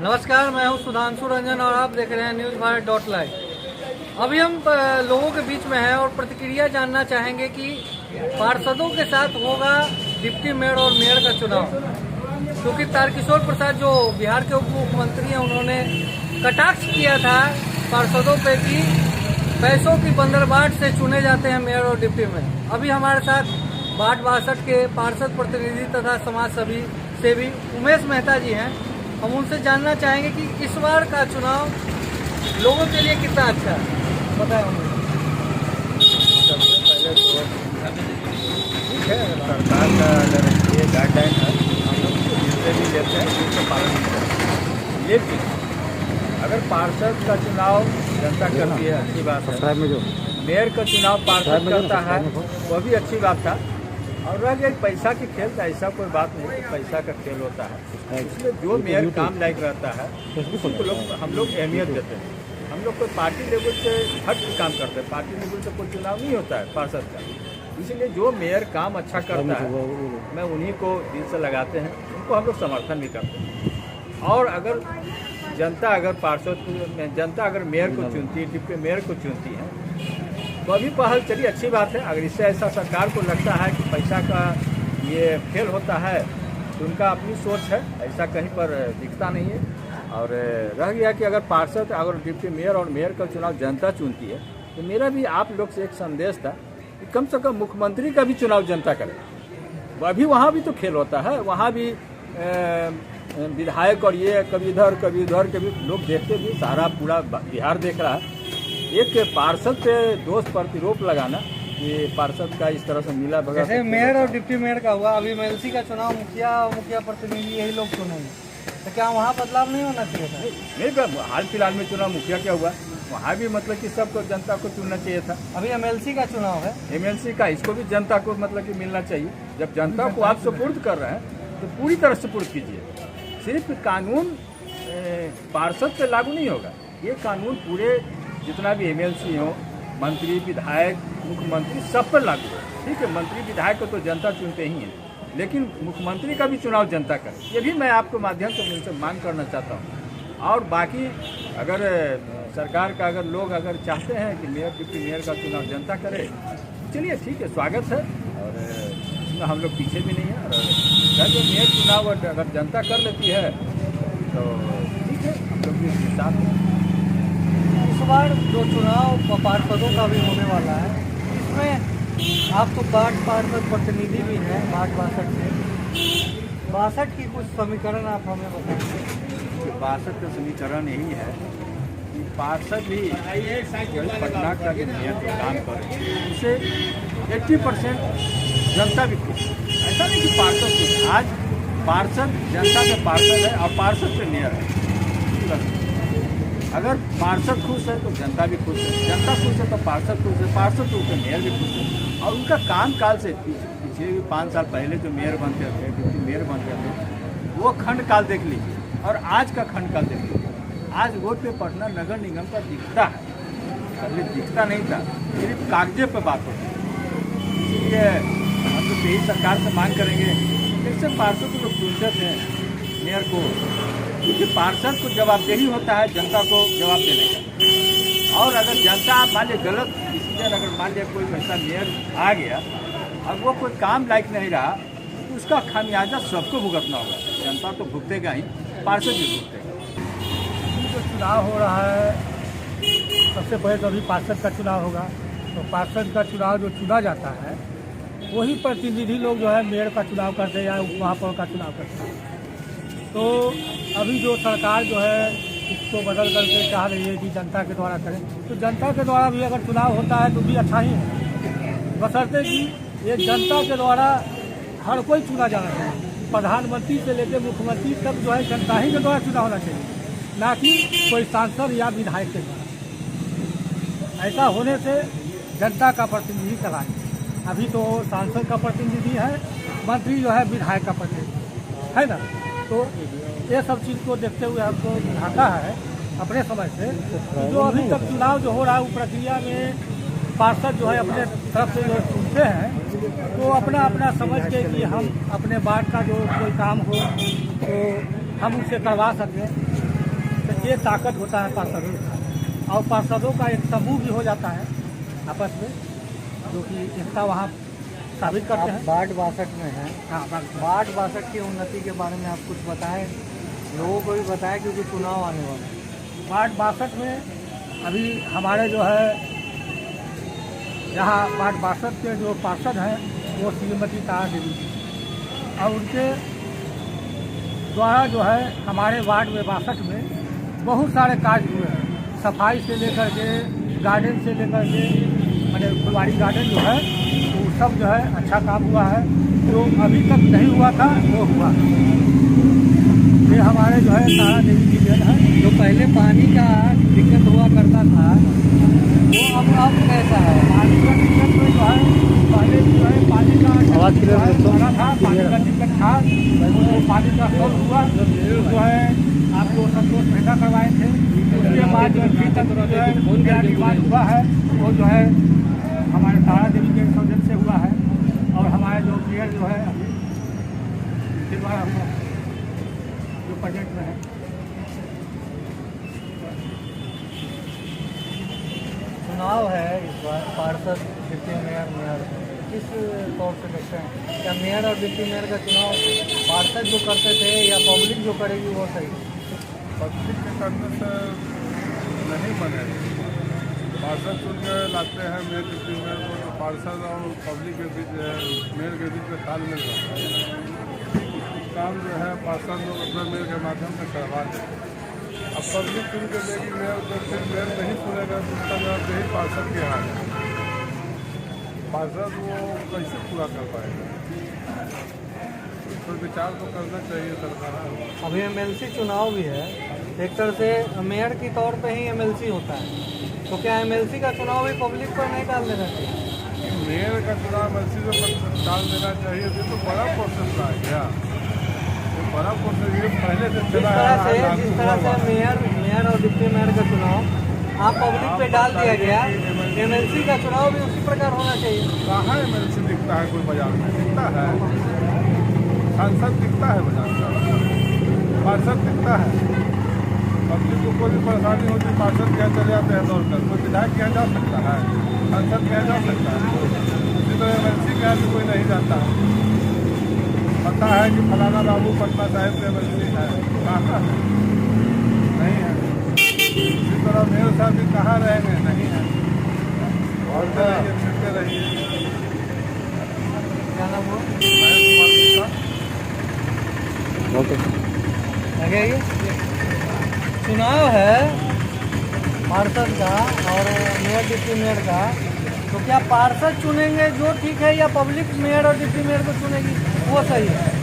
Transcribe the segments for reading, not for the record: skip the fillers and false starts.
नमस्कार, मैं हूं सुधांशु रंजन और आप देख रहे हैं न्यूज़ भारत .live। अभी हम लोगों के बीच में हैं और प्रतिक्रिया जानना चाहेंगे कि पार्षदों के साथ होगा डिप्टी मेयर और मेयर का चुनाव, क्योंकि तारकिशोर प्रसाद जो बिहार के उप मुख्यमंत्री हैं उन्होंने कटाक्ष किया था पार्षदों पे कि पैसों की बंदरबाट से चुने जाते हैं मेयर और डिप्टी मेयर। अभी हमारे साथ बाट 62 के पार्षद प्रतिनिधि तथा समाज सेवी उमेश मेहता जी हैं। हम उनसे जानना चाहेंगे कि इस बार का चुनाव लोगों के लिए कितना अच्छा है, बताएं उन्हें। सबसे पहले तो ठीक है, सरकार का अगर ये गाइडलाइन है हम लोग जिससे भी लेते हैं उसका पालन करते हैं। लेकिन अगर पार्षद का चुनाव जनता करती है, अच्छी बात है। मेयर का चुनाव पार्षद करता है, वह भी अच्छी बात था। और रह गया पैसा की खेल, तो ऐसा कोई बात नहीं कि पैसा का खेल होता है। इसलिए जो मेयर काम लायक रहता है उसको हम लोग अहमियत देते हैं। हम लोग कोई पार्टी लेवल से हट के काम करते हैं, पार्टी लेवल से कोई चुनाव नहीं होता है पार्षद का। इसीलिए जो मेयर काम अच्छा करता है मैं उन्हीं को दिल से लगाते हैं, उनको हम लोग समर्थन भी करते हैं। और अगर जनता अगर मेयर को चुनती है, डिप्टी मेयर को चुनती है, तो अभी पहल चलिए अच्छी बात है। अगर इससे ऐसा सरकार को लगता है कि पैसा का ये खेल होता है तो उनका अपनी सोच है, ऐसा कहीं पर दिखता नहीं है। और रह गया कि अगर पार्षद अगर डिप्टी मेयर और मेयर का चुनाव जनता चुनती है, तो मेरा भी आप लोग से एक संदेश था कि कम से कम मुख्यमंत्री का भी चुनाव जनता करे। अभी वहाँ भी तो खेल होता है, वहाँ भी विधायक और ये कभी इधर कभी उधर के भी लोग देखते भी, सारा पूरा बिहार देख रहा है। एक पार्षद पे दोष प्रतिरोप लगाना, ये पार्षद का इस तरह से मिला भगत। जैसे मेयर और डिप्टी मेयर का हुआ, अभी एमएलसी का चुनाव मुखिया प्रतिनिधि यही लोग चुनेंगे, तो क्या वहाँ बदलाव नहीं होना चाहिए था? नहीं, हाल फिलहाल में चुनाव मुखिया क्या हुआ, वहाँ भी मतलब कि सबको जनता को चुनना चाहिए था। अभी एमएलसी का चुनाव है, एमएलसी का, इसको भी जनता को मतलब कि मिलना चाहिए। जब जनता को आप सुपुर्द कर रहे हैं तो पूरी तरह सुपुर्द कीजिए। सिर्फ कानून पार्षद पे लागू नहीं होगा, ये कानून पूरे जितना भी एमएलसी हो, मंत्री विधायक मुख्यमंत्री सब पर लागू है। ठीक है, मंत्री विधायक को तो जनता चुनते ही हैं, लेकिन मुख्यमंत्री का भी चुनाव जनता करे, ये भी मैं आपको माध्यम से उनसे मांग करना चाहता हूँ। और बाकी अगर सरकार का अगर लोग अगर चाहते हैं कि मेयर डिप्टी मेयर का चुनाव जनता करे, चलिए ठीक है, स्वागत है। और इसमें हम लोग पीछे भी नहीं है। और जो मेयर चुनाव अगर जनता कर लेती है तो ठीक है, हम लोग भी इसके साथ हैं। इस बार जो चुनाव पार्षदों का भी होने वाला है, इसमें आप तो बाट पार्षद प्रतिनिधि भी हैं बाट 62 से। 62 की कुछ समीकरण आप हमें बताएंगे? 62 का समीकरण यही है कि पार्षद भी पटना का जो मेयर जो काम करे उसे 80% जनता भी खुश है। ऐसा नहीं कि पार्षद खुश, आज पार्षद जनता का पार्षद है और पार्षद से मेयर है। अगर पार्षद खुश है तो जनता भी खुश है, जनता खुश है तो पार्षद खुश है, पार्षद खुश है मेयर भी खुश है। और उनका काम काल से पिछले भी 5 साल पहले जो मेयर बनते थे, डिप्टी मेयर बनते थे, वो खंड काल देख लीजिए और आज का खंड काल देख लीजिए। आज रोड पे पटना नगर निगम का दिखता है, पहले दिखता नहीं था, सिर्फ कागजे पर बात होती है। इसलिए हम लोग यही सरकार से मांग करेंगे, फिर से पार्षद को लोग चुनते थे मेयर को, क्योंकि पार्षद को जवाबदेही होता है जनता को जवाब देने का। और अगर जनता मान लीजिए गलत डिसीजन, अगर मान लिया कोई ऐसा मेयर आ गया और वो कोई काम लायक नहीं रहा, तो उसका खामियाजा सबको भुगतना होगा। जनता तो भुगतेगा ही, पार्षद भी भुगतेगा। जो चुनाव हो रहा है, सबसे पहले तो अभी पार्षद का चुनाव होगा, तो पार्षद का चुनाव जो चुना जाता है वही प्रतिनिधि लोग जो है मेयर का चुनाव करते हैं या उप महापौर का चुनाव करते हैं। तो अभी जो सरकार जो है इसको बदल करके चाह रही है कि जनता के द्वारा करें, तो जनता के द्वारा भी अगर चुनाव होता है तो भी अच्छा ही है, बशर्ते कि ये जनता के द्वारा हर कोई चुना जाना चाहिए। प्रधानमंत्री से लेकर मुख्यमंत्री तक जो है जनता ही के द्वारा चुनाव होना चाहिए, ना कि कोई सांसद या विधायक के द्वारा। ऐसा होने से जनता का प्रतिनिधि कराएं। अभी तो सांसद का प्रतिनिधि है, मंत्री जो है विधायक का प्रतिनिधि है ना। तो ये सब चीज़ को देखते हुए हमको ढाका है अपने समय से, जो अभी तक चुनाव जो हो रहा है वो प्रक्रिया में पार्षद जो है अपने तरफ से जो चुनते हैं, तो अपना अपना समझ के कि हम अपने वार्ड का जो कोई काम हो तो हम उनसे करवा सकें। ये ताकत होता है पार्षदों का, और पार्षदों का एक समूह भी हो जाता है आपस में, जो कि एकता वहाँ साबित करते हैं। वार्ड 62 में है। हाँ, वार्ड 62 की उन्नति के बारे में आप कुछ बताएं, लोगों को भी बताएं, क्योंकि चुनाव आने वाला है। वार्ड 62 में अभी हमारे जो है यहाँ वार्ड 62 के जो पार्षद हैं वो श्रीमती तारा देवी जी, और उनके द्वारा जो है हमारे वार्ड में 62 में बहुत सारे कार्य हुए हैं। सफाई से लेकर के, गार्डन से लेकर के, मैंने फुलवारी गार्डन जो है वो सब जो है अच्छा काम हुआ है। जो अभी तक नहीं हुआ था वो हुआ। ये हमारे जो है तारा देवी जी देन है। जो पहले पानी का दिक्कत हुआ करता था वो अब कैसा है? पानी का दिक्कत में जो है पहले जो है पानी का आवाज़ क्लियर है दोस्तों। था, पानी का दिक्कत था, वो पानी का सोल्व हुआ, जो है आपको संतोष मेहता करवाए थे। उसके बाद जो है मेरा निर्माण हुआ है, वो जो है हमारे तारा देवी के सौजन्य से हुआ है। और हमारे जो मेयर जो है अभी इसके द्वारा हम जो प्रोजेक्ट में है, चुनाव है इस बार, पार्षद, डिप्टी मेयर, मेयर किस तौर से देखते हैं? क्या मेयर और डिप्टी मेयर का चुनाव पार्षद जो करते थे या पब्लिक जो करेगी वो सही? पब्लिक के करने से नहीं बनेगा। पार्षद चुन के लाते हैं मेयर डिप्टी मेयर को, तो पार्षद और पब्लिक के बीच मेयर के बीच में तालमेल रहता है। काम जो है पार्षद लोग अपना मेयर के माध्यम से करवा देते। अब पब्लिक चुन के देगी मेयर को, फिर मेयर नहीं सुनेगा तो उसका जवाब यही पार्षद के हाथ है। पार्षद वो कैसे पूरा कर पाएगा? तो विचार तो करना चाहिए सरकार। अभी एमएलसी चुनाव भी है, एक तरह से मेयर की तौर पे ही एमएलसी होता है, तो क्या एमएलसी का चुनाव भी पब्लिक पर नहीं डाल देना चाहिए? मेयर का चुनाव एमएलसी से डाल देना चाहिए। ये तो बड़ा प्रोसेस रहा गया, बड़ा प्रोसेस ये पहले से चला है। जिस तरह से मेयर और डिप्टी मेयर का चुनाव आप पब्लिक पे डाल दिया गया, एमएलसी का चुनाव भी उसी प्रकार होना चाहिए। कहाँ एमएलसी दिखता है कोई बाजार में? दिखता है सांसद, दिखता है बाजार में, पार्षद दिखता है। पब्लिक को कोई भी परेशानी होती है पार्षद क्या चले जाते हैं दौड़ कर, कोई विधायक क्या जा सकता है, सांसद क्या जा सकता है। इसी तरह एमएलसी क्या भी कोई नहीं जाता है। पता है कि फलाना बाबू पटना साहिब के एमएलसी है, कहाँ है? नहीं है। इसी तरह मेयर साहब भी कहाँ रहेंगे? नहीं है। और फिरते रहिए। क्या नाम हुआ? ओके, लगेगी चुनाव है पार्षद का और मेयर डिप्टी मेयर का, तो क्या पार्षद चुनेंगे जो ठीक है या पब्लिक मेयर और डिप्टी मेयर को चुनेगी वो सही है?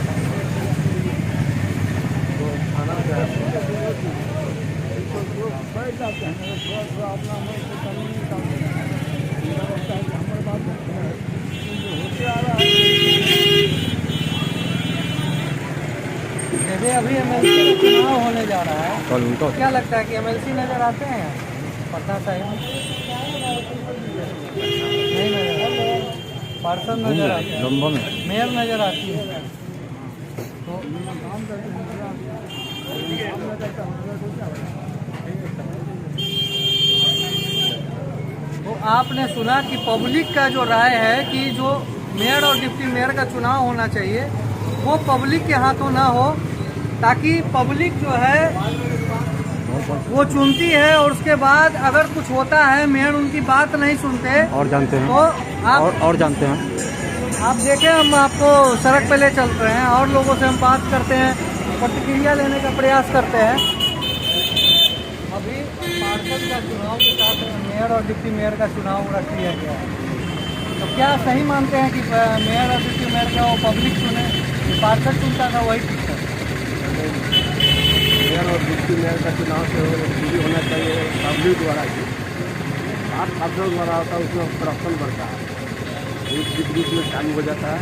जैसे अभी एमएलसी का चुनाव होने जा रहा है, तो क्या लगता है कि एमएलसी नजर आते हैं पटना साहिब में? नहीं नजर आते, पार्षद नजर आते हैं, मेयर नजर आती है। तो आपने सुना कि पब्लिक का जो राय है कि जो मेयर और डिप्टी मेयर का चुनाव होना चाहिए वो पब्लिक के हाथों ना हो, ताकि पब्लिक जो है वो चुनती है और उसके बाद अगर कुछ होता है मेयर उनकी बात नहीं सुनते और जानते हैं, तो आप और जानते हैं। आप देखें, हम आपको सड़क पे ले चलते हैं और लोगों से हम बात करते हैं, प्रतिक्रिया लेने का प्रयास करते हैं। अभी पार्षद का चुनाव के साथ मेयर और डिप्टी मेयर का चुनाव रख लिया गया है, तो क्या सही मानते हैं कि मेयर और डिप्टी मेयर का वो पब्लिक चुने, पार्षद चुनता था वही ठीक है? मेयर और डिप्टी मेयर का चुनाव से शुरू होना चाहिए पब्लिक द्वारा ही। आप पार्षद द्वारा होता है उसमें करप्शन बढ़ता है, बीच बीच में चालू हो जाता है।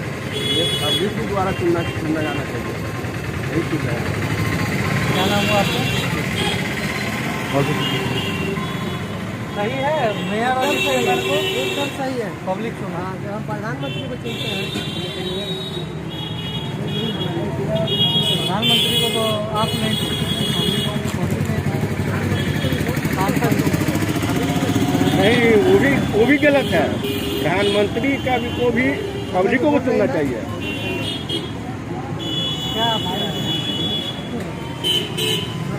ये पब्लिक के द्वारा चुनना जाना चाहिए, यही ठीक है। क्या नाम हुआ आपका? सही है मेयर और डिप्टी मेयर को एकदम सही है पब्लिक चुना। हम प्रधानमंत्री को चुनते हैं, प्रधानमंत्री को तो आप नहीं चुनते, नहीं, वो भी गलत है। प्रधानमंत्री का भी को भी पब्लिक को चुनना चाहिए।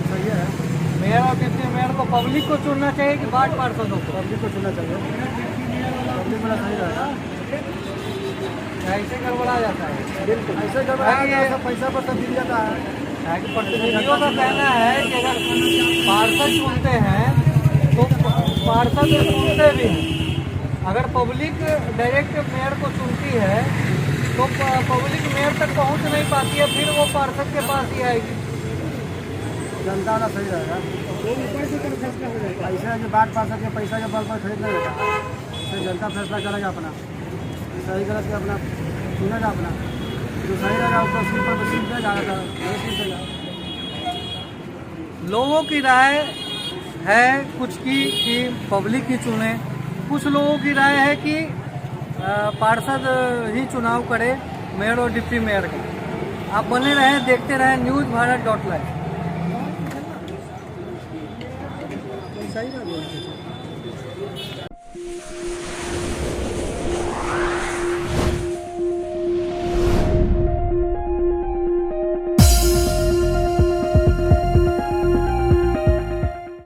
सही है, मेयर और डिप्टी मेयर को पब्लिक को चुनना चाहिए कि वार्ड पार्षदों को? पब्लिक को चुनना चाहिए, पब्लिक बड़ा सही रहेगा। ऐसे गड़बड़ा जाता है। बिल्कुल ऐसे जब पैसा पर सब मिल जाता है। प्रतिनिधियों का कहना है कि अगर पार्षद चुनते हैं तो पार्षद चुनते भी हैं। अगर पब्लिक डायरेक्ट मेयर को चुनती है तो पब्लिक मेयर तक पहुंच नहीं पाती है, फिर वो पार्षद के पास ही आएगी। जनता वाला सही रहेगा। पैसा जो बात पार्षद के पैसा के बल पर खरीद नहीं होगा, तो जनता फैसला करेगा अपना सही गलत के, अपना सुनेगा अपना, जो सही रहेगा उसको सीट पर सीट देगा, नहीं सीट देगा। लोगों की राय है कुछ की कि पब्लिक ही चुने, कुछ लोगों की राय है कि पार्षद ही चुनाव करे मेयर और डिप्टी मेयर का। आप बने रहें, देखते रहें NewsBharat.live। सही रहेगा।